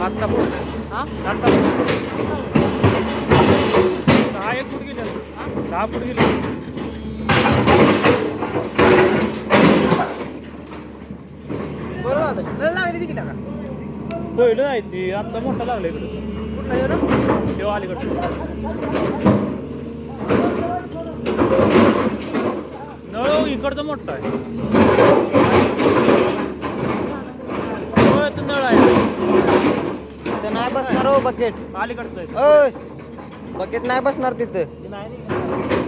आत्ता फूट आत्ता दहा एक फूट गेले 10 फूट गेले बरोबर नळ लागली ती टाका पहिलं आहे ती आत्ता मोठा लागला इकडं कुठला येऊ ना तेव्हा अलीकडं नळ इकडचं मोठं आहे नळ आहे तिथं नाही बसणार हो बकेट अलीकडचं आहे बकेट नाही बसणार तिथं नाही